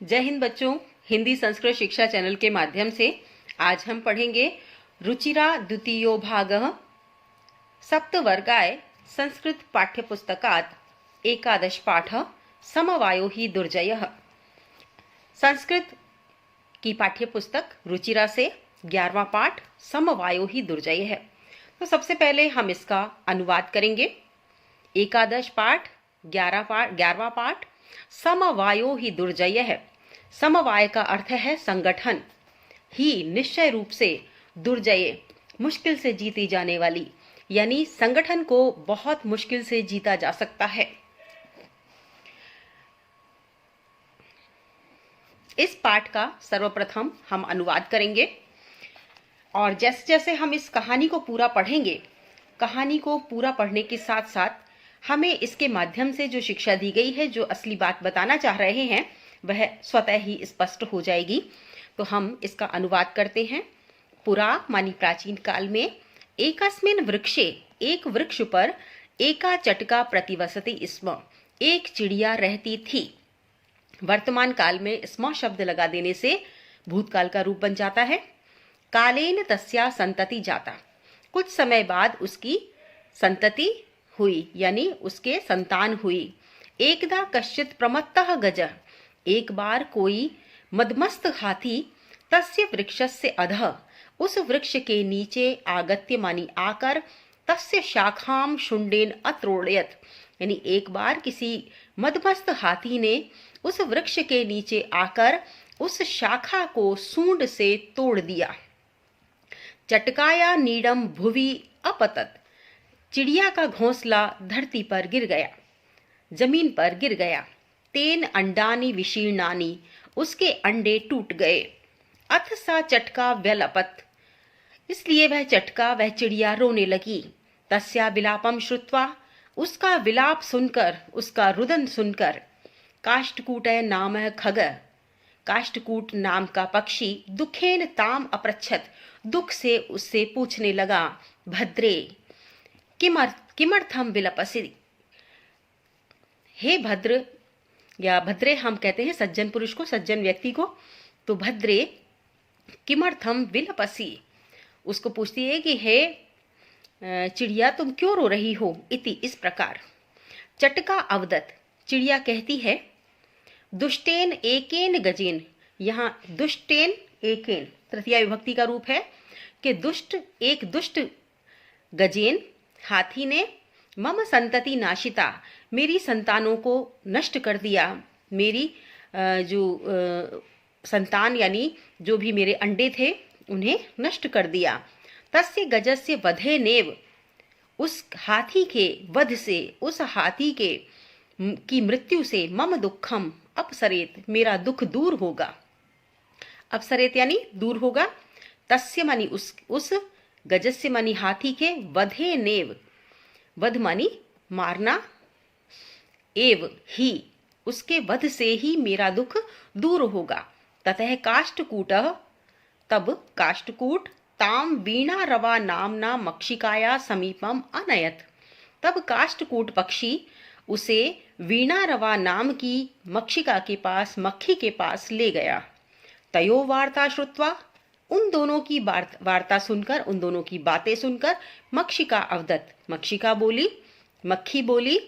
जय हिंद बच्चों। हिंदी संस्कृत शिक्षा चैनल के माध्यम से आज हम पढ़ेंगे रुचिरा द्वितीयो भागः सप्तवर्गाय संस्कृत पाठ्यपुस्तकात् एकादश पाठ समवायो ही दुर्जयः। संस्कृत की पाठ्यपुस्तक रुचिरा से 11वां पाठ समवायो ही दुर्जय है। तो सबसे पहले हम इसका अनुवाद करेंगे। एकादश पाठ 11वां पाठ समवायो ही दुर्जय है। समवाय का अर्थ है संगठन, ही निश्चय रूप से, दुर्जय मुश्किल से जीती जाने वाली, यानी संगठन को बहुत मुश्किल से जीता जा सकता है। इस पाठ का सर्वप्रथम हम अनुवाद करेंगे और जैसे जैसे हम इस कहानी को पूरा पढ़ेंगे, कहानी को पूरा पढ़ने के साथ साथ हमें इसके माध्यम से जो शिक्षा दी गई है, जो असली बात बताना चाह रहे हैं, वह स्वतः ही स्पष्ट हो जाएगी। तो हम इसका अनुवाद करते हैं। पुरा मानी प्राचीन काल में, एकस्मिन् वृक्षे, एक वृक्ष पर, एका चटका प्रतिवसति स्म, एक चिड़िया रहती थी। वर्तमान काल में स्म शब्द लगा देने से भूतकाल का रूप बन जाता है। कालेन तस्या संतति जाता, कुछ समय बाद उसकी संतति हुई, यानी उसके संतान हुई। एकदा कश्चित प्रमत्तः गज, एक बार कोई मदमस्त हाथी, तस्य वृक्षस्य अधः, उस वृक्ष के नीचे, आगत्य मानी आकर, तस्य शाखाम शुंडेन अत्रोड़यत, यानी एक बार किसी मदमस्त हाथी ने उस वृक्ष के नीचे आकर उस शाखा को सूंड से तोड़ दिया। चटकाया नीडम भुवि अपतत, चिड़िया का घोंसला धरती पर गिर गया, जमीन पर गिर गया। तेन अंडानी विशीर्णानी, उसके अंडे टूट गए। अथ सा चटका व्यलपत, इसलिए वह चटका, वह चिड़िया रोने लगी। तस्या विलापम श्रुत्वा, उसका विलाप सुनकर, उसका रुदन सुनकर, काष्ठकूटः नामः खग, काष्ठकूट नाम का पक्षी, दुखेन ताम अपृच्छत, दुख से उससे पूछने लगा, भद्रे किमर्थम विलपसि, हे भद्र, या भद्रे हम कहते हैं सज्जन पुरुष को, सज्जन व्यक्ति को। तो भद्रे किमर्थम विलपसि, उसको पूछती है कि हे चिड़िया तुम क्यों रो रही हो, इति, इस प्रकार। चटका अवदत, चिड़िया कहती है, दुष्टेन एकेन गजेन, यहाँ दुष्टेन एकेन तृतीया विभक्ति का रूप है कि दुष्ट, एक दुष्ट, गजेन हाथी ने, मम संतति नाशिता, मेरी संतानों को नष्ट कर दिया, मेरी जो संतान यानी जो भी मेरे अंडे थे उन्हें नष्ट कर दिया। तस्य गजस्य वधे नेव, उस हाथी के वध से, उस हाथी के की मृत्यु से, मम दुखम अपसरेत, मेरा दुख दूर होगा। अपसरेत यानी दूर होगा। तस्य मानी उस गजस्य मानी हाथी के, वधे नेव, वध मानी मारना, एव ही, उसके वध से ही मेरा दुख दूर होगा। ततः काष्ठकूटः, तब काष्ठकूट, ताम वीणा रवा नामना मक्षिकाया समीपम अनयत, तब काष्ठकूट पक्षी उसे वीणा रवा नाम की मक्षिका के पास, मक्खी के पास ले गया। तयो वार्ता श्रुत्वा, उन दोनों की वार्ता सुनकर, उन दोनों की बातें सुनकर, मक्षिका अवदत, मक्षिका बोली, मक्खी बोली,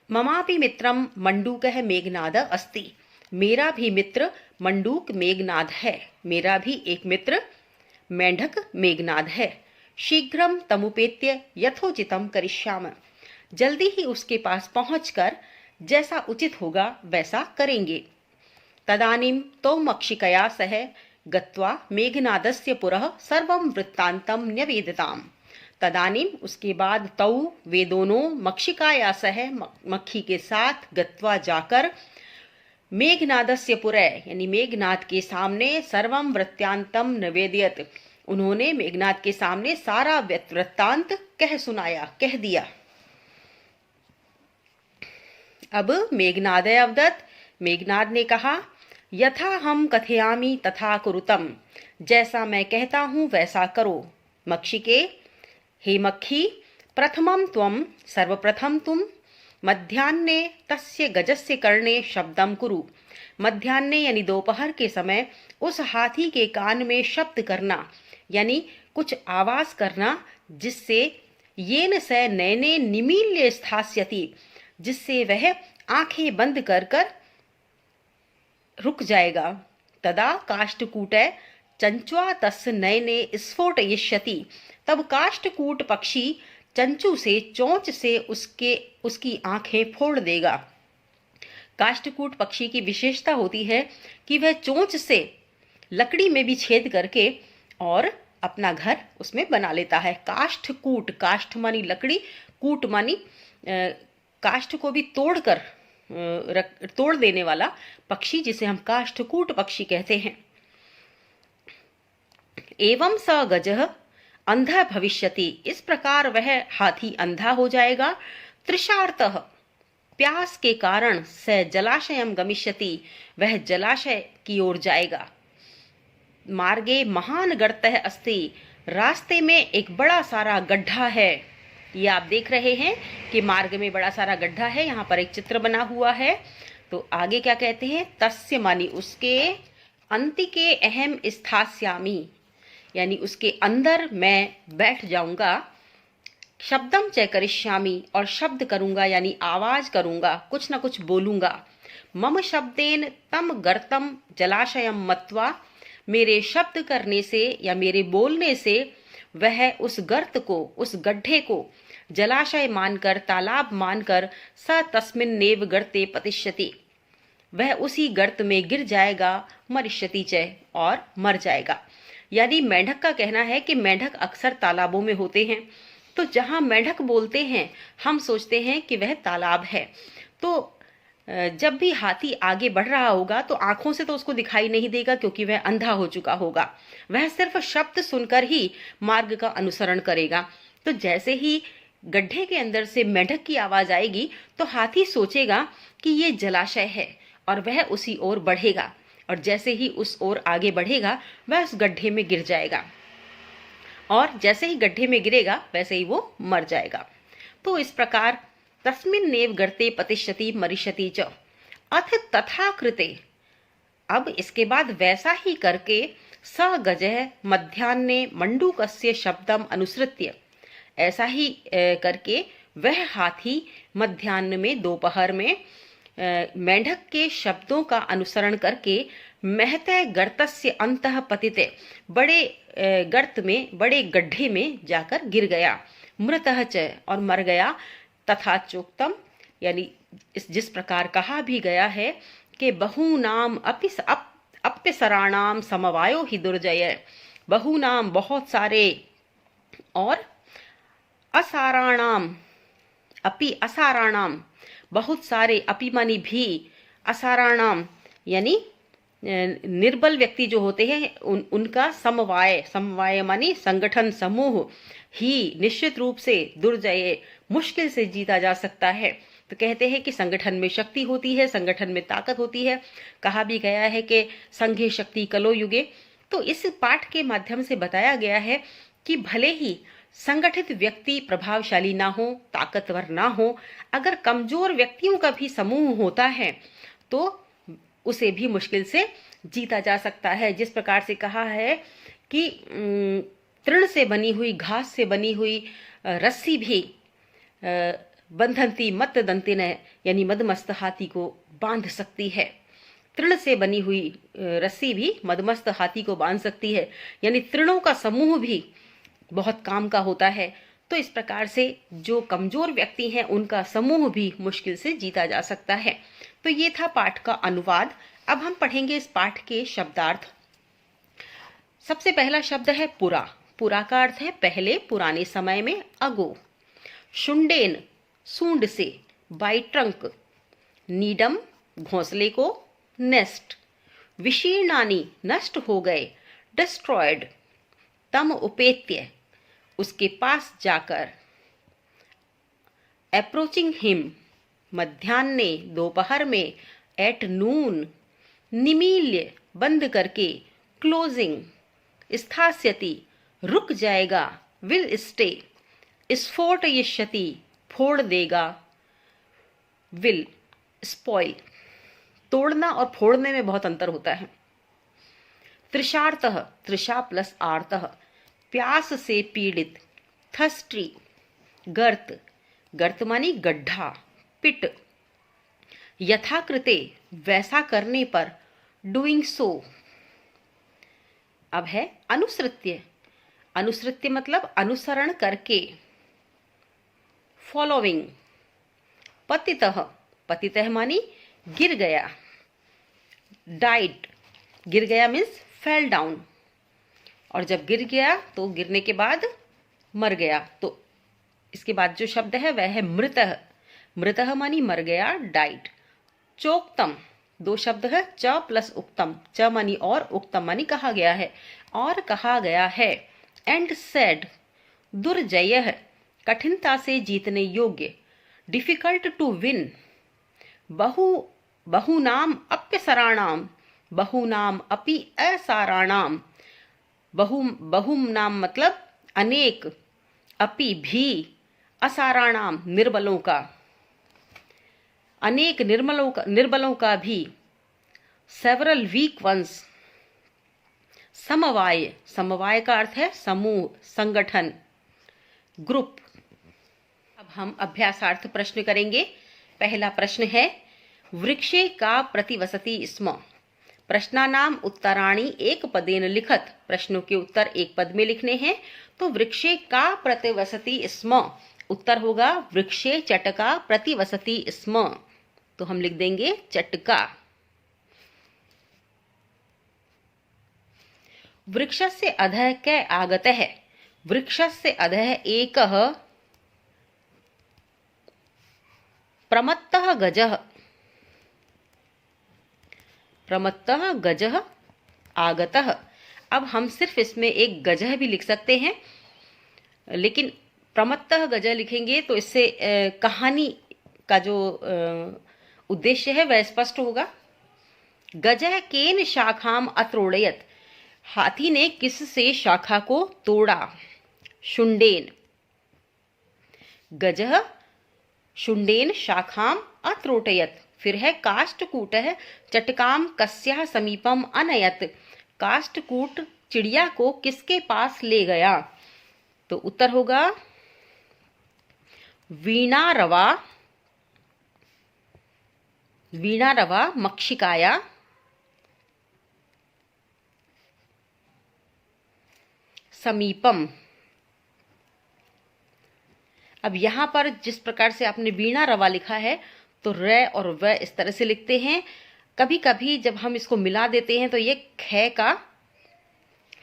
ममापि मित्रम मंडूकः मेघनाद अस्ति, मेरा भी मित्र मंडूक मेघनाद है, मेरा भी एक मित्र मेंढक मेघनाद है। शीघ्रम तमुपेत्य यथोचितम करिष्याम, जल्दी ही उसके पास पहुंचकर जैसा उचित होगा वैसा करेंगे। तदानीं तौ मक्षिकया सह गत्वा मेघनादस्य पुरः सर्वं वृत्तान्तं न्यवेदिताम्, तदानीं उसके बाद, तौ वे दोनों, मक्षिकाया सह मक्खी के साथ, गत्वा जाकर, मेघनादस्य पुरः यानी मेघनाद के सामने, सर्वं वृत्तान्तं निवेदयत, उन्होंने मेघनाद के सामने सारा वृत्तांत कह सुनाया, कह दिया। अब मेघनाद अवदत, मेघनाद ने कहा, यथा हम कथयामि तथा कुरुतम, जैसा मैं कहता हूं वैसा करो। मक्षिके, हे मक्खी, प्रथमम त्वम, सर्वप्रथम तुम, मध्याह्ने तस्य गजस्य कर्णे शब्दम कुरु। मध्याह्ने यानी दोपहर के समय उस हाथी के कान में शब्द करना, यानी कुछ आवाज करना, जिससे येन स नयने निमील्य स्थास्यति, जिससे वह आंखें बंद कर कर रुक जाएगा। तदा काष्ठकूटे चंचुआ तस् नयने स्फोटयिष्यति। तब काष्ठकूट पक्षी चंचू से, चोंच से उसकी आंखें फोड़ देगा। काष्ठकूट पक्षी की विशेषता होती है कि वह चोंच से लकड़ी में भी छेद करके और अपना घर उसमें बना लेता है। काष्ठकूट, काष्ठ मानी लकड़ी, कूट मानी काष्ठ को भी तोड़ देने वाला पक्षी, जिसे हम काष्ठकूट पक्षी कहते हैं। एवं स गजः अंधा भविष्यति। इस प्रकार वह हाथी अंधा हो जाएगा। तृषार्तः, प्यास के कारण, स जलाशयम गमिष्यति, वह जलाशय की ओर जाएगा। मार्गे महान गर्तः अस्ति, रास्ते में एक बड़ा सारा गड्ढा है। ये आप देख रहे हैं कि मार्ग में बड़ा सारा गड्ढा है। यहाँ पर एक चित्र बना हुआ है। तो आगे क्या कहते हैं, तस्य मानी उसके, अंतिके अहम स्थास्यामि, यानी उसके अंदर मैं बैठ जाऊंगा। शब्दम च करिष्यामि, और शब्द करूंगा यानी आवाज करूंगा, कुछ ना कुछ बोलूंगा। मम शब्देन तम गर्तम जलाशयम मत्वा, मेरे शब्द करने से या मेरे बोलने से वह उस गर्त को, उस गड्ढे को जलाशय मानकर, तालाब मानकर, स तस्मिन नेव गर्ते पतिष्यति, वह उसी गर्त में गिर जाएगा। मरिष्यति च, और मर जाएगा। यानी मेंढक का कहना है कि मेंढक अक्सर तालाबों में होते हैं, तो जहां मेंढक बोलते हैं हम सोचते हैं कि वह तालाब है। तो जब भी हाथी आगे बढ़ रहा होगा तो आंखों से तो उसको दिखाई नहीं देगा, क्योंकि वह अंधा हो चुका होगा। वह सिर्फ शब्द सुनकर ही मार्ग का अनुसरण करेगा। तो जैसे ही गड्ढे के अंदर से मेंढक की आवाज आएगी तो हाथी सोचेगा कि ये जलाशय है और वह उसी ओर बढ़ेगा, और जैसे ही उस ओर आगे बढ़ेगा वह उस गड्ढे में गिर जाएगा, और जैसे ही गड्ढे में गिरेगा वैसे ही वो मर जाएगा। तो इस प्रकार तस्मिन् नेव गर्ते पतिष्यति मरिष्यति च। अथ तथा कृते, अब इसके बाद वैसा ही करके, स गजः मध्याह्ने मंडूकस्य शब्दम अनुसृत्य, ऐसा ही करके वह हाथी मध्याह्न में, दोपहर में मेंढक के शब्दों का अनुसरण करके महते गर्तस्य अंतः पतिते, बड़े गर्त में, बड़े गड्ढे में जाकर गिर गया। मृतः च, और मर गया। तथा चोक्तम, यानी जिस प्रकार कहा भी गया है कि बहूनाम अप्यसराणाम समवायो ही दुर्जय, बहूनाम बहुत सारे, और असाराणाम अपि असाराणाम बहुत सारे, अपि मानी भी, असाराणाम यानी निर्बल व्यक्ति जो होते हैं उनका समवाय, समवाय मानी संगठन, समूह, ही निश्चित रूप से दुर्जय, मुश्किल से जीता जा सकता है। तो कहते हैं कि संगठन में शक्ति होती है, संगठन में ताकत होती है। कहा भी गया है कि संघे शक्ति कलो युगे। तो इस पाठ के माध्यम से बताया गया है कि भले ही संगठित व्यक्ति प्रभावशाली ना हो, ताकतवर ना हो, अगर कमजोर व्यक्तियों का भी समूह होता है तो उसे भी मुश्किल से जीता जा सकता है। जिस प्रकार से कहा है कि तृण से बनी हुई, घास से बनी हुई रस्सी भी बंधनती मत दंतिन, यानी मदमस्त हाथी को बांध सकती है। तृण से बनी हुई रस्सी भी मदमस्त हाथी को बांध सकती है, यानी तृणों का समूह भी बहुत काम का होता है। तो इस प्रकार से जो कमजोर व्यक्ति हैं उनका समूह भी मुश्किल से जीता जा सकता है। तो ये था पाठ का अनुवाद। अब हम पढ़ेंगे इस पाठ के शब्दार्थ। सबसे पहला शब्द है पुरा। पुरा का अर्थ है पहले, पुराने समय में, अगो। शुंडेन सूंड से, बाई ट्रंक। नीडम घोंसले को, नेस्ट। विशीर्णानी नष्ट हो गए, डिस्ट्रॉयड। तम उपेत्य उसके पास जाकर। अप्रोचिंग हिम मध्याह्ने दोपहर में, एट नून। निमील्य बंद करके, क्लोजिंग। स्थास्यति रुक जाएगा, विल स्टे। स्फोटयिष्यति फोड़ देगा। विल, स्पॉइल, तोड़ना और फोड़ने में बहुत अंतर होता है। तृषार्तः, तृषा प्लस आर्तः, प्यास से पीड़ित। थर्स्टी, गर्त, गर्त मानी गड्ढा, पिट। यथाकृते, वैसा करने पर। Doing so. अब है अनुसृत्य, अनुसृत्य मतलब अनुसरण करके। फॉलोइंग। पतितः, पतितः मानी गिर गया। डाइड, गिर गया मीन्स फेल डाउन, और जब गिर गया तो गिरने के बाद मर गया, तो इसके बाद जो शब्द है वह है मृतः। मृतः मानी मर गया, डाइड। चोक्तम, दो शब्द है, च प्लस उक्तम। च मानी और, उक्तम मानी कहा गया है, और कहा गया है। एंड सेड, दुर्जय, कठिनता से जीतने योग्य। Difficult to win. बहुनाम अप्यसराणाम, बहुनाम अपि असाराणाम। बहुनाम मतलब अनेक, अपि भी, असाराणाम निर्बलों का, अनेक निर्बलों का भी। Several weak ones. समवाय, समवाय का अर्थ है समूह, संगठन, ग्रुप। अब हम अभ्यासार्थ प्रश्न करेंगे। पहला प्रश्न है, वृक्षे का प्रतिवसति स्म। प्रश्नानाम उत्तराणि एक पदेन लिखत। प्रश्नों के उत्तर एक पद में लिखने हैं। तो वृक्षे का प्रतिवसति स्म, उत्तर होगा वृक्षे चटका प्रतिवसति स्म। तो हम लिख देंगे चटका। वृक्षस्य अधः कै आगतः। वृक्षस्य अधः एकः प्रमत्तः गजः। प्रमत्तः गजः आगतः। अब हम सिर्फ इसमें एक गजः भी लिख सकते हैं, लेकिन प्रमत्तः गजः लिखेंगे तो इससे कहानी का जो उद्देश्य है वह स्पष्ट होगा। गजः केन शाखाम अत्रोड़यत। हाथी ने किस से शाखा को तोड़ा। शुंडेन। गजः शुंडेन शाखाम अत्रोटयत। फिर है काष्ठकूटः चटकाम कस्याः समीपम अनयत। काष्ठकूट चिड़िया को किसके पास ले गया। तो उत्तर होगा वीणारवा, वीणारवा मक्षिकाया समीपम। अब यहां पर जिस प्रकार से आपने वीणा रवा लिखा है तो र और व इस तरह से लिखते हैं। कभी कभी जब हम इसको मिला देते हैं तो ये ख का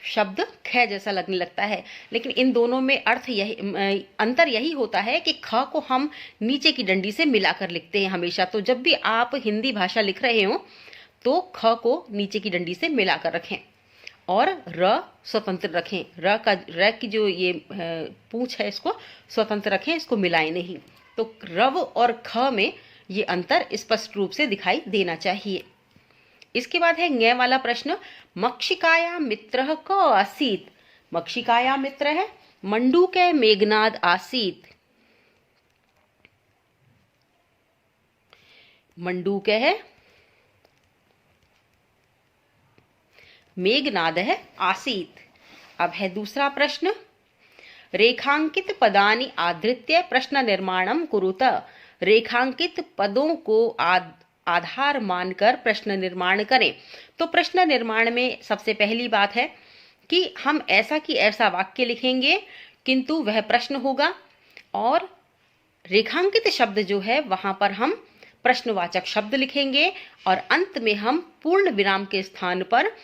शब्द ख जैसा लगने लगता है, लेकिन इन दोनों में अर्थ यही अंतर यही होता है कि ख को हम नीचे की डंडी से मिलाकर लिखते हैं हमेशा। तो जब भी आप हिंदी भाषा लिख रहे हो तो ख को नीचे की डंडी से मिलाकर रखें और र स्वतंत्र रखें। र की जो ये पूंछ है इसको स्वतंत्र रखें, इसको मिलाएं नहीं। तो रव और ख में ये अंतर स्पष्ट रूप से दिखाई देना चाहिए। इसके बाद है ङ वाला प्रश्न। मक्षिकाया मित्रः क आसीत्। मक्षिकाया मित्र है मंडूके मेघनाद आसीत्। मंडूके है मेघनाद है आसीत्। अब है दूसरा प्रश्न। रेखांकित पदानि आधृत्य प्रश्न निर्माणम कुरुत। रेखांकित पदों को आधार मानकर प्रश्न निर्माण करें। तो प्रश्न निर्माण में सबसे पहली बात है कि हम ऐसा कि ऐसा वाक्य लिखेंगे किंतु वह प्रश्न होगा, और रेखांकित शब्द जो है वहां पर हम प्रश्नवाचक शब्द लिखेंगे, और अंत में हम पूर्ण विराम के स्थान पर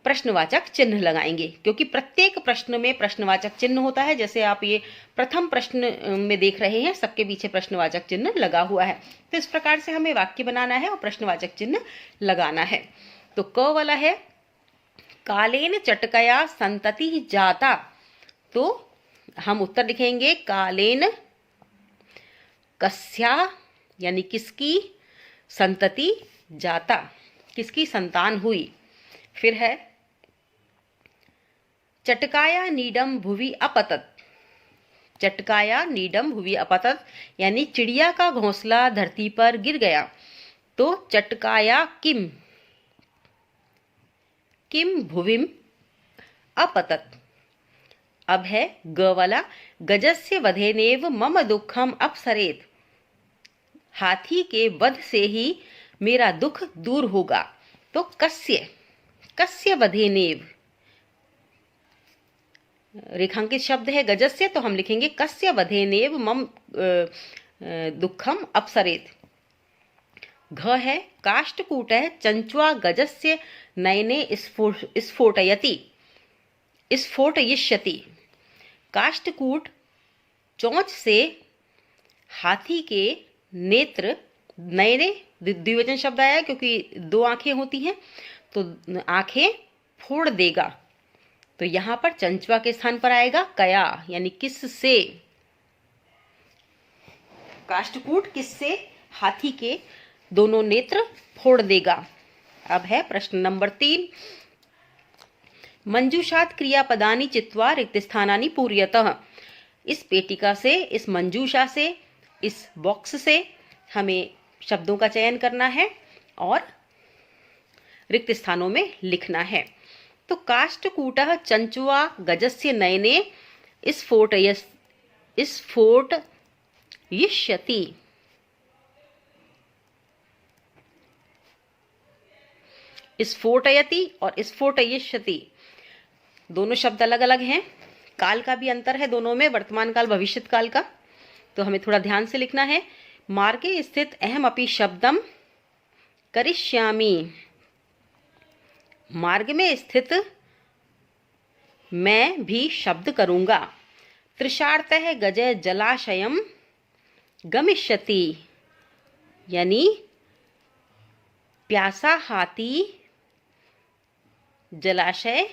प्रश्नवाचक चिन्ह लगाएंगे, क्योंकि प्रत्येक प्रश्न में प्रश्नवाचक चिन्ह होता है। जैसे आप ये प्रथम प्रश्न में देख रहे हैं, सबके पीछे प्रश्नवाचक चिन्ह लगा हुआ है। तो इस प्रकार से हमें वाक्य बनाना है और प्रश्नवाचक चिन्ह लगाना है। तो क वाला है कालेन चटकया संतति जाता। तो हम उत्तर लिखेंगे कालेन कस्या यानी किसकी, संतति जाता किसकी संतान हुई। फिर है चटकाया नीडम भुवि अपतत। चटकाया नीडम भुवि अपतत, यानी चिड़िया का घोंसला धरती पर गिर गया। तो चटकाया किम, किम भुविम अपतत। अब है ग वाला, गजस्य वधेनेव मम दुखम अपसरेत, हाथी के वध से ही मेरा दुख दूर होगा। तो कस्य, कस्य वधेनेव रेखांकित शब्द है गजस्य, तो हम लिखेंगे कस्य वधेनेव मम दुखम अपसरेत। घ है काष्ठकूट है चंचुआ गजस्य नयने स्फोटयति, स्फोटयिष्यति। काष्ठकूट चोंच से हाथी के नेत्र, नयने द्विवचन शब्द आया क्योंकि दो आंखें होती हैं, तो आंखें फोड़ देगा। तो यहां पर चंचुआ के स्थान पर आएगा कया, यानी किससे। काष्ठकूट किससे, हाथी के दोनों नेत्र फोड़ देगा। अब है प्रश्न नंबर 3, मंजूषात क्रियापदानि चित्वा रिक्त स्थानानि पूर्यतः। इस पेटिका से, इस मंजूषा से, इस बॉक्स से हमें शब्दों का चयन करना है और रिक्त स्थानों में लिखना है। तो काष्ठकूटः चंचुआ गजस्य नयने स्फोटयिष्यति। स्फोटयति और स्फोटयिष्यति दोनों शब्द अलग अलग हैं, काल का भी अंतर है दोनों में, वर्तमान काल भविष्यत काल का। तो हमें थोड़ा ध्यान से लिखना है। मार्गे स्थित अहम अपि शब्दम करिष्यामि, मार्ग में स्थित मैं भी शब्द करूंगा। तृषार्तः गजः जलाशयम गमिष्यति, यानी प्यासा हाथी जलाशय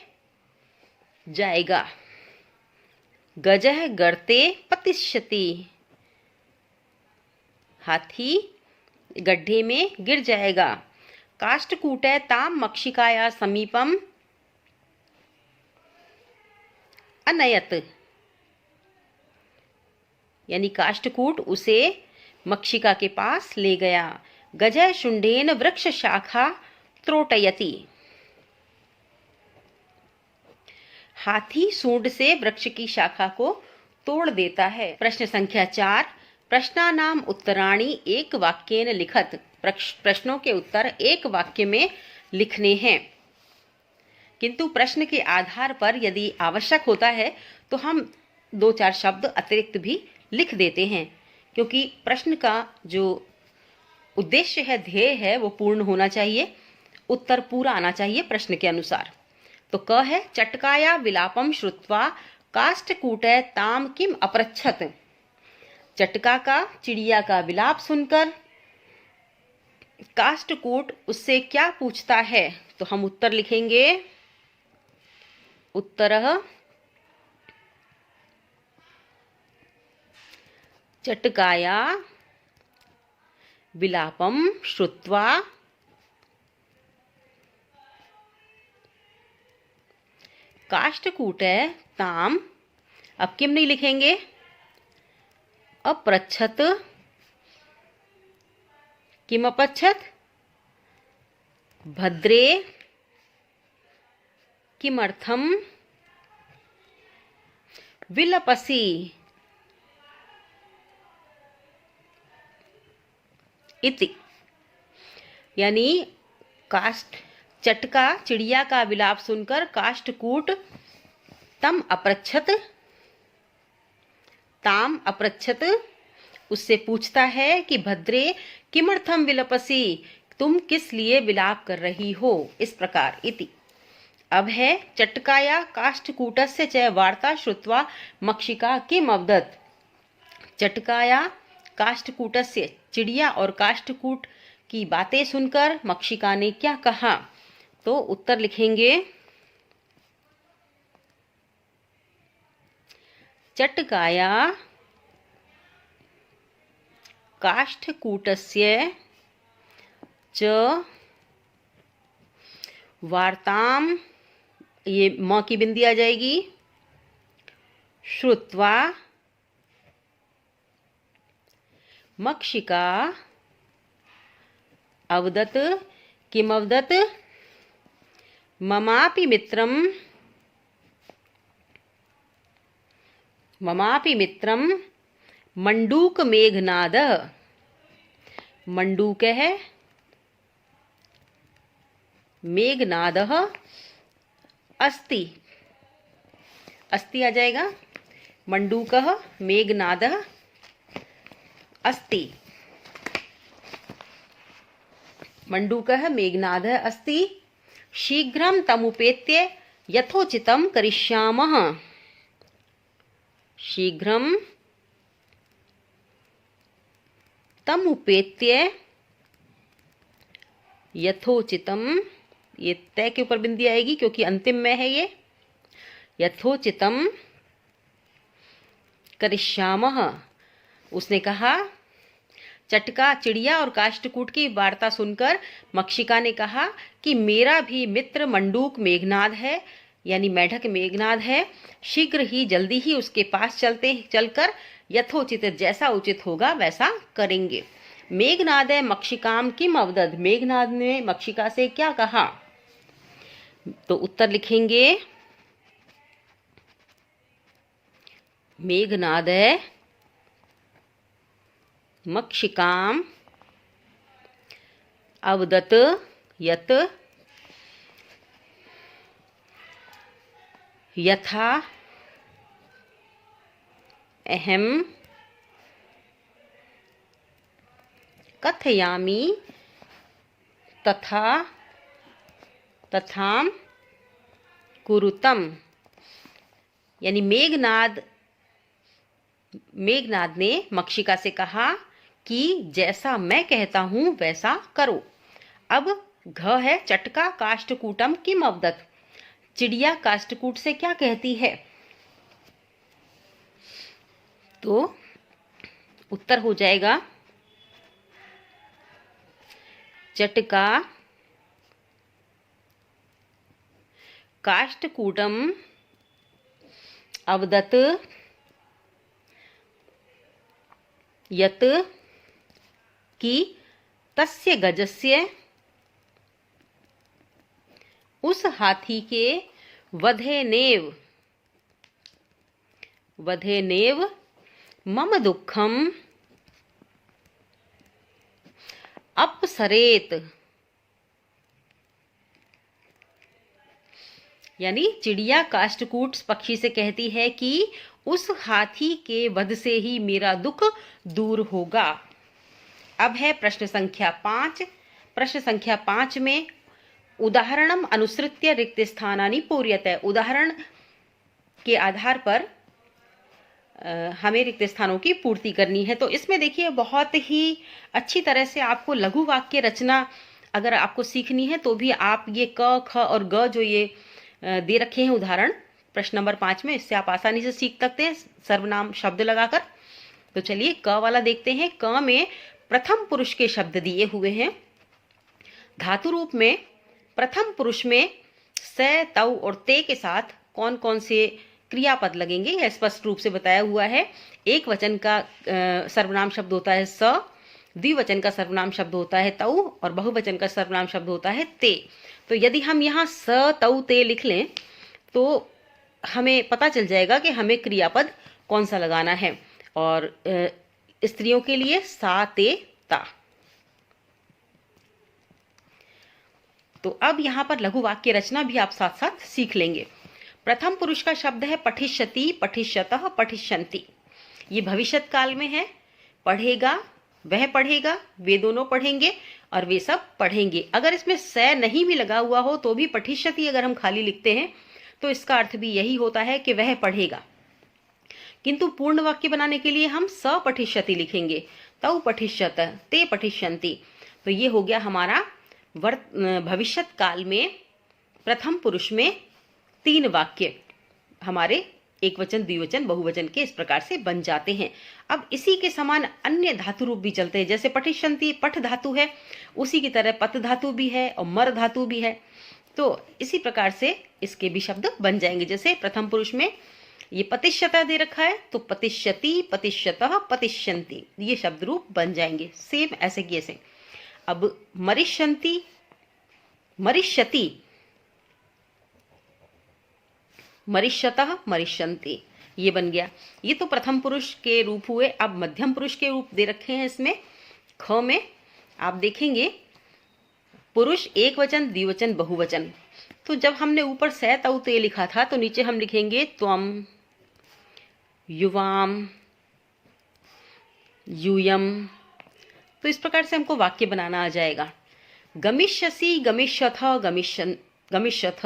जाएगा। गजः गर्ते पतिष्यति, हाथी गड्ढे में गिर जाएगा। काष्ठकूटः ताम मक्षिकाया समीपम अनयत, यानी काष्ठकूट उसे मक्षिका के पास ले गया। गजः शुंडेन वृक्ष शाखा त्रोटयति, हाथी सूंड से वृक्ष की शाखा को तोड़ देता है। प्रश्न संख्या 4, प्रश्नानाम उत्तराणि एक वाक्येन लिखत। प्रश्नों के उत्तर एक वाक्य में लिखने हैं, किंतु प्रश्न के आधार पर यदि आवश्यक होता है तो हम 2-4 शब्द अतिरिक्त भी लिख देते हैं, क्योंकि प्रश्न का जो उद्देश्य है, ध्येय है, वो पूर्ण होना चाहिए, उत्तर पूरा आना चाहिए प्रश्न के अनुसार। तो क है चटकाया विलापम श्रुत्वा काष्ठकूटः ताम किम अपृच्छत। चटका का चिड़िया का विलाप सुनकर काष्ठकूट उससे क्या पूछता है। तो हम उत्तर लिखेंगे, उत्तरः चटकाया विलापम श्रुत्वा काष्ठकूटः ताम, अब किम नहीं लिखेंगे, अपृच्छत, किम अपृच्छत, भद्रे किमर्थम विलपसि इति, यानी चटका चिड़िया का विलाप सुनकर काष्ठकूट तम अपृच्छत, ताम अपृच्छत, उससे पूछता है कि भद्रे किमर्थम विलपसि, तुम किस लिए विलाप कर रही हो, इस प्रकार इति। अब है चटकाया काष्ठकूटस्य च वार्ता श्रुत्वा मक्षिका किम अवदत्। चटकाया काष्ठकूटस्य, चिड़िया और काष्ठकूट की बातें सुनकर मक्षिका ने क्या कहा। तो उत्तर लिखेंगे, चटकाया काष्ठकूटस्य च वार्ताम, ये म की बिंदी आ जाएगी, श्रुत्वा मक्षिका अवदत् किमवदत् ममापि मित्रं मंडूक मेघनाद। मंडूक है मेघनाद अस्ति, अस्ति आ जाएगा। मंडूक मेघनाद अस्ति, मंडूक मेघनाद अस्ति। शीघ्रं तमुपेत्य यथोचितं करिष्यामः। शीघ्रं तमुपेत्य यथोचितं, ये तय के ऊपर बिंदी आएगी क्योंकि अंतिम में है ये। यथोचितं करिष्यामः, उसने कहा। चटका, चिड़िया और काष्ठकूट की वार्ता सुनकर मक्षिका ने कहा कि मेरा भी मित्र मंडूक मेघनाद है, यानी मेढक मेघनाद है। शीघ्र ही, जल्दी ही उसके पास चलकर यथोचित, जैसा उचित होगा वैसा करेंगे। मेघनाद मक्षिकाम किम अवदत्, मेघनाद ने मक्षिका से क्या कहा? तो उत्तर लिखेंगे, मेघनाद मक्षिकाम अवदत् यत् यथा अहम कथयामि तथा तथाम कुरुतम। यानी मेघनाद ने मक्षिका से कहा कि जैसा मैं कहता हूं वैसा करो। अब घ है चटका काष्ठकूटम किम अवदत्, चिड़िया काष्ठकूट से क्या कहती है? तो उत्तर हो जाएगा, चटका काष्ठकूटम अवदत् यत् कि तस्य गजस्य, उस हाथी के वधेनेव मम दुःखम अपसरेत। यानी चिड़िया काष्ठकूट पक्षी से कहती है कि उस हाथी के वध से ही मेरा दुख दूर होगा। अब है प्रश्न संख्या 5। प्रश्न संख्या 5 में उदाहरणम अनुसृत्य रिक्त स्थानानि पूर्यते, उदाहरण के आधार पर हमें रिक्त स्थानों की पूर्ति करनी है। तो इसमें देखिए बहुत ही अच्छी तरह से आपको लघु वाक्य रचना अगर आपको सीखनी है तो भी आप ये क, ख और ग जो ये दे रखे हैं उदाहरण प्रश्न नंबर 5 में, इससे आप आसानी से सीख सकते हैं सर्वनाम शब्द लगाकर। तो चलिए क वाला देखते हैं। क में प्रथम पुरुष के शब्द दिए हुए हैं। धातु रूप में प्रथम पुरुष में स, तौ और ते के साथ कौन कौन से क्रियापद लगेंगे यह स्पष्ट रूप से बताया हुआ है। एक वचन का सर्वनाम शब्द होता है स, द्विवचन का सर्वनाम शब्द होता है तौ और बहुवचन का सर्वनाम शब्द होता है ते। तो यदि हम यहाँ स, तौ, ते लिख लें तो हमें पता चल जाएगा कि हमें क्रियापद कौन सा लगाना है। और स्त्रियों के लिए सा, ते, ता। तो अब यहाँ पर लघु वाक्य रचना भी आप साथ साथ सीख लेंगे। प्रथम पुरुष का शब्द है पठिष्यति, पठिष्यतः, पठिष्यन्ति। ये भविष्यत काल में है। पढ़ेगा, वह पढ़ेगा, वे दोनों पढ़ेंगे और वे सब पढ़ेंगे। अगर इसमें स नहीं भी लगा हुआ हो तो भी पठिष्यति अगर हम खाली लिखते हैं तो इसका अर्थ भी यही होता है कि वह पढ़ेगा। किंतु पूर्ण वाक्य बनाने के लिए हम स पठिष्यति लिखेंगे, तौ पठिष्यत, ते पठिष्यन्ति। तो ये हो गया हमारा भविष्यत काल में प्रथम पुरुष में 3 वाक्य हमारे एक वचन, द्विवचन, बहुवचन के इस प्रकार से बन जाते हैं। अब इसी के समान अन्य धातु रूप भी चलते हैं। जैसे पठिष्यन्ति पठ धातु है, उसी की तरह पत धातु भी है और मर धातु भी है। तो इसी प्रकार से इसके भी शब्द बन जाएंगे। जैसे प्रथम पुरुष में ये पतिष्यता दे रखा है तो पतिष्यति, पतिष्यतः, पतिष्यन्ति, ये शब्द रूप बन जाएंगे सेम ऐसे की ऐसे। अब मरिष्यन्ति, मरिष्यति, मरिष्यतः, मरिष्यन्ति, ये बन गया। ये तो प्रथम पुरुष के रूप हुए। अब मध्यम पुरुष के रूप दे रखे हैं इसमें ख में। आप देखेंगे पुरुष एक वचन, द्विवचन, बहुवचन। तो जब हमने ऊपर सै तौ ते लिखा था तो नीचे हम लिखेंगे त्वम, युवाम, यूयम। तो इस प्रकार से हमको वाक्य बनाना आ जाएगा। गमिष्यसि, गमिष्यथ, गमिष्यथ।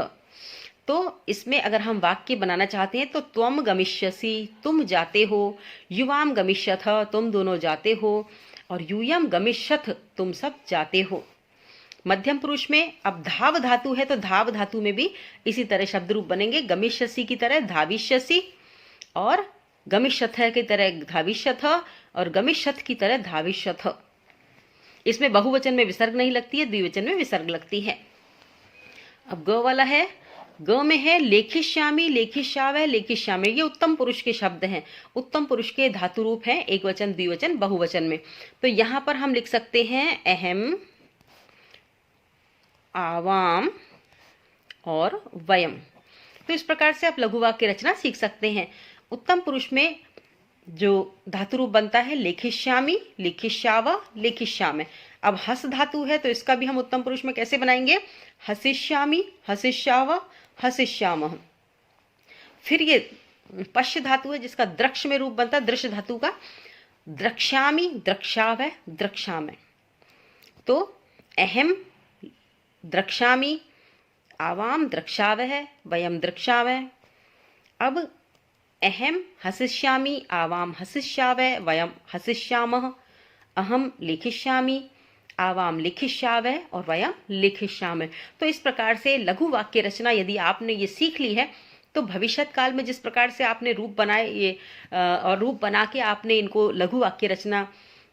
तो इसमें अगर हम वाक्य बनाना चाहते हैं तो त्वम गमिष्यसि, तुम जाते हो, युवाम गमिष्यथ, तुम दोनों जाते हो, और यूयम गमिष्यथ, तुम सब जाते हो। मध्यम पुरुष में अब धाव धातु है तो धाव धातु में भी इसी तरह शब्द रूप बनेंगे। गमिष्यसि की तरह धाविष्यसि, और गमिष्यथ की तरह धाविष्यथ, और गमिष्यथ की तरह धाविष्यथ। इसमें बहुवचन में विसर्ग नहीं लगती है, द्विवचन में विसर्ग लगती है। अब ग वाला है, ग में है लेखिष्यामि, लेखिष्यावः, लेखिष्यामि। ये उत्तम पुरुष के शब्द हैं। उत्तम पुरुष के धातु रूप हैं एक वचन, द्विवचन, बहुवचन में। तो यहां पर हम लिख सकते हैं अहम, आवाम और वयम। तो इस प्रकार से आप लघु वाक्य रचना सीख सकते हैं। उत्तम पुरुष में जो धातु रूप बनता है लेखिष्यामि, लेखिष्याव, लेखिष्यामि। अब हस धातु है तो इसका भी हम उत्तम पुरुष में कैसे बनाएंगे? हसिष्यामि, हसिष्याव, हसिष्यामः। फिर ये पश्य धातु है जिसका द्रक्ष में रूप बनता है, दृश्य धातु का। द्रक्ष्यामि, द्रक्ष्यावः, द्रक्ष्यामि। तो अहम द्रक्ष्यामि, आवाम द्रक्ष्यावः, वयम द्रक्ष्यावः। अब अहम हसिष्यामि, आवाम हसिष्यावः, वयम हसिष्यामः। अहम लिखिष्यामि, आवाम लिखिष्यावः, और वयम लिखिष्यामः। तो इस प्रकार से लघु वाक्य रचना यदि आपने ये सीख ली है तो भविष्यत काल में जिस प्रकार से आपने रूप बनाए ये और रूप बना के आपने इनको लघु वाक्य रचना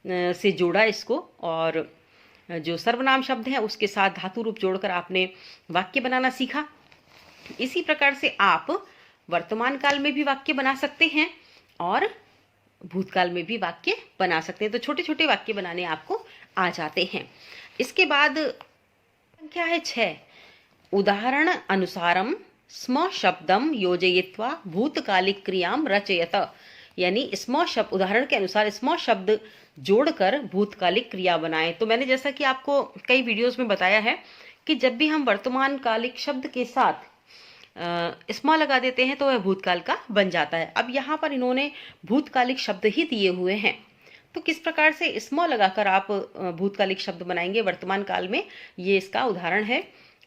से जोड़ा इसको, और जो सर्वनाम शब्द है उसके साथ धातु रूप जोड़कर आपने वाक्य बनाना सीखा। इसी प्रकार से आप वर्तमान काल में भी वाक्य बना सकते हैं और भूतकाल में भी वाक्य बना सकते हैं। तो छोटे छोटे वाक्य बनाने आपको आ जाते हैं। इसके बाद संख्या है 6, उदाहरण अनुसारम स्म शब्दम योजयित्वा भूतकालिक क्रियाम रचयत। यानी स्म शब्द, उदाहरण के अनुसार स्म शब्द जोड़कर भूतकालिक क्रिया बनाएं। तो मैंने जैसा कि आपको कई वीडियोस में बताया है कि जब भी हम वर्तमान कालिक शब्द के साथ स्म लगा देते हैं तो वह भूतकाल का बन जाता है। अब यहाँ पर इन्होंने भूतकालिक शब्द ही दिए हुए हैं, तो किस प्रकार से स्म लगाकर आप भूतकालिक शब्द बनाएंगे वर्तमान काल में, ये इसका उदाहरण है।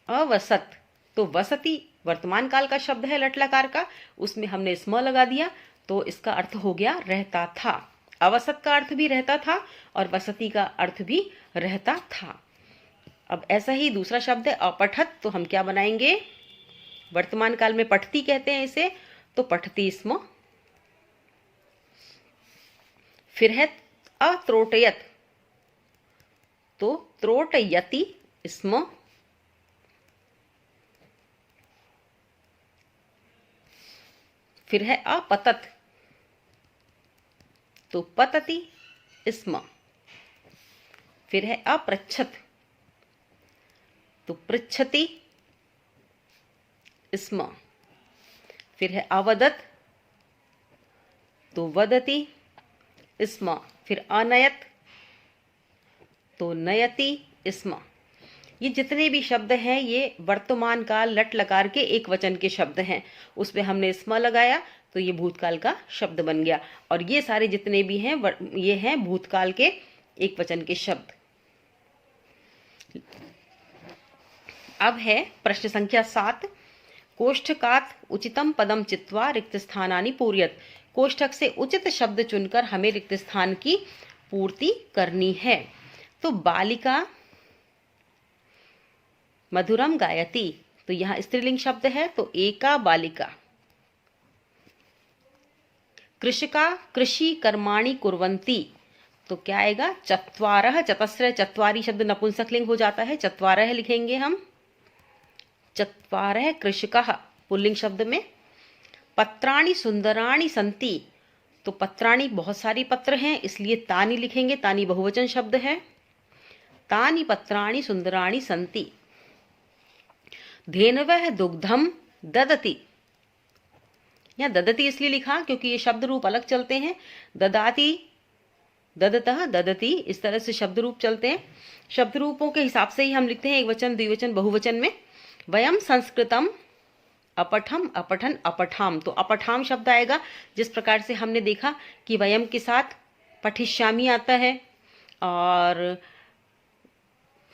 अवसत, तो वसति वर्तमान काल का शब्द है लट लकार का, उसमें हमने स्म लगा दिया तो इसका अर्थ हो गया रहता था। अवसत का अर्थ भी रहता था और वसति का अर्थ भी रहता था। अब ऐसा ही दूसरा शब्द है अपठत, तो हम क्या बनाएंगे? वर्तमान काल में पठती कहते हैं इसे, तो पठती स्म। फिर है अत्रोटयत, तो त्रोटयति स्म। फिर है अपतत, तो पतति स्म। फिर है अपृच्छत, तो पृच्छति स्म। फिर है अवदत, तो वदति स्म। फिर अनयत, तो नयति स्म। ये जितने भी शब्द हैं ये वर्तमान काल लट लकार के एक वचन के शब्द हैं, उसमें हमने स्म लगाया तो ये भूतकाल का शब्द बन गया। और ये सारे जितने भी हैं ये हैं भूतकाल के एक वचन के शब्द। अब है प्रश्न संख्या 7, कोष्ठकात् उचितम पदम चित्वा रिक्त स्थानानि पूरयत। कोष्ठक से उचित शब्द चुनकर हमें रिक्त स्थान की पूर्ति करनी है। तो बालिका मधुरम गायति, तो यहाँ स्त्रीलिंग शब्द है तो एका बालिका। कृषका कृषि कर्माणि कुर्वन्ति, तो क्या आएगा? चत्वारः, चतस्र चत्वारी शब्द नपुंसकलिंग हो जाता है, चत्वारः लिखेंगे हम। चत्वारः कृषकः पुल्लिंग शब्द में, पत्राणि सुंदराणि संति, तो पत्राणि बहुत सारी पत्र हैं, इसलिए तानि लिखेंगे, तानि बहुवचन शब्द है। तानि पत्राणि सुंदराणि संति। धेनवः दुग्धम ददति, यहाँ ददति इसलिए लिखा क्योंकि ये शब्द रूप अलग चलते हैं। ददाति, ददतः, ददति, इस तरह से शब्द रूप चलते हैं। शब्द रूपों के हिसाब से ही हम लिखते हैं एक वचन, द्विवचन, बहुवचन में। वयम संस्कृतम अपठम, अपठन, अपठाम, तो अपठाम शब्द आएगा। जिस प्रकार से हमने देखा कि वयम के साथ पठिष्यामि आता है और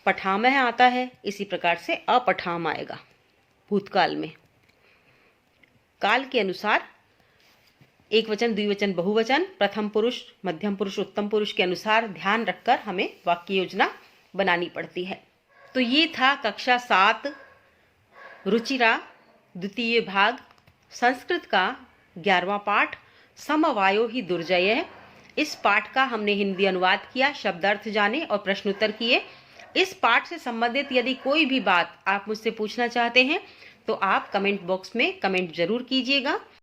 पठामह आता है, इसी प्रकार से अपठाम आएगा भूतकाल में। काल के अनुसार एक वचन, द्विवचन, बहुवचन, प्रथम पुरुष, मध्यम पुरुष, उत्तम पुरुष के अनुसार ध्यान रखकर हमें वाक्य योजना बनानी पड़ती है। तो ये था कक्षा 7 रुचिरा द्वितीय भाग संस्कृत का 11वां पाठ, समवायो ही दुर्जय। इस पाठ का हमने हिंदी अनुवाद किया, शब्दार्थ जाने और प्रश्नोत्तर किए। इस पाठ से संबंधित यदि कोई भी बात आप मुझसे पूछना चाहते हैं तो आप कमेंट बॉक्स में कमेंट जरूर कीजिएगा।